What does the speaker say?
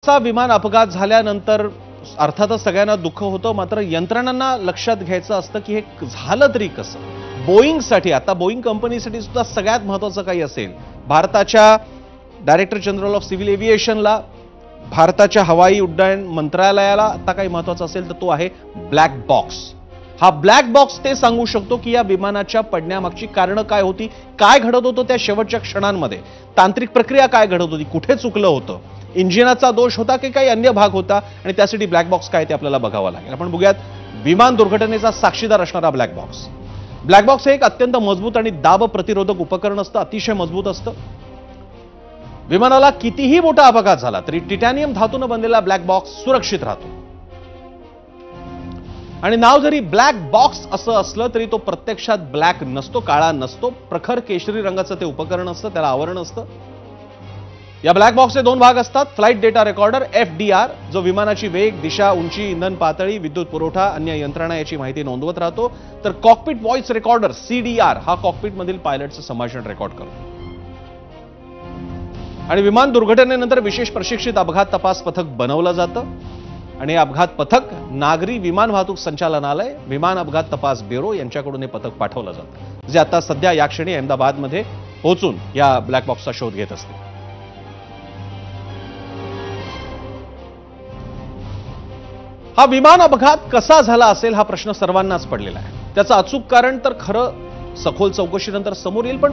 असा विमान अपघात झाल्यानंतर अर्थातच सगळ्यांना दुःख होतं, मात्र यंत्रणांना लक्षात घ्यायचं असतं की हे झालं तरी कसं. बोईंगसाठी, आता बोईंग कंपनीसाठी सुद्धा सगळ्यात महत्त्वाचं काही असेल, भारताच्या डायरेक्टर जनरल ऑफ सिव्हिल एव्हिएशनला, भारताच्या हवाई उड्डाण मंत्रालयाला आता काही महत्त्वाचं असेल तर तो आहे ब्लॅक बॉक्स. हा ब्लॅक बॉक्स ते सांगू शकतो की या विमानाच्या पडण्यामागची कारणं काय होती, काय घडत होतं त्या शेवटच्या क्षणांमध्ये, तांत्रिक प्रक्रिया काय घडत होती, कुठे चुकलं होतं, इंजिनाचा दोष होता की काही अन्य भाग होता, आणि त्यासाठी ब्लॅक बॉक्स काय ते आपल्याला बघावं लागेल. आपण बघूयात विमान दुर्घटनेचा साक्षीदार असणारा ब्लॅक बॉक्स. ब्लॅक बॉक्स हे एक अत्यंत मजबूत आणि दाब प्रतिरोधक उपकरण असतं, अतिशय मजबूत असतं. विमानाला कितीही मोठा अपघात झाला तरी टिटॅनियम धातूने बनलेला ब्लॅक बॉक्स सुरक्षित राहतो. आणि नाव जरी ब्लॅक बॉक्स असं असलं तरी तो प्रत्यक्षात ब्लॅक नसतो, काळा नसतो, प्रखर केशरी रंगाचं ते उपकरण असतं, त्याला आवरण असतं. या ब्लॅक बॉक्सचे दोन भाग असतात. फ्लाइट डेटा रेकॉर्डर FDR, जो विमानाची वेग, दिशा, उंची, इंधन पातळी, विद्युत पुरवठा, अन्य यंत्रणा याची माहिती नोंदवत राहतो. तर कॉकपिट व्हॉइस रेकॉर्डर CDR हा कॉकपिट मधील पायलटचं संभाषण रेकॉर्ड करतो. आणि विमान दुर्घटनेनंतर विशेष प्रशिक्षित अपघात तपास पथक बनवलं जातं, आणि अपघात पथक नागरी विमान वाहतूक संचालनालय, विमान अपघात तपास ब्युरो यांच्याकडून हे पथक पाठवलं जातं, जे आता सध्या या क्षणी अहमदाबादमध्ये पोहोचून या ब्लॅक बॉक्सचा शोध घेत असते. हा विमान अपघात कसा झाला असेल हा प्रश्न सर्वांनाच पडलेला आहे. त्याचं अचूक कारण तर खरं सखोल चौकशीनंतर समोर येईल, पण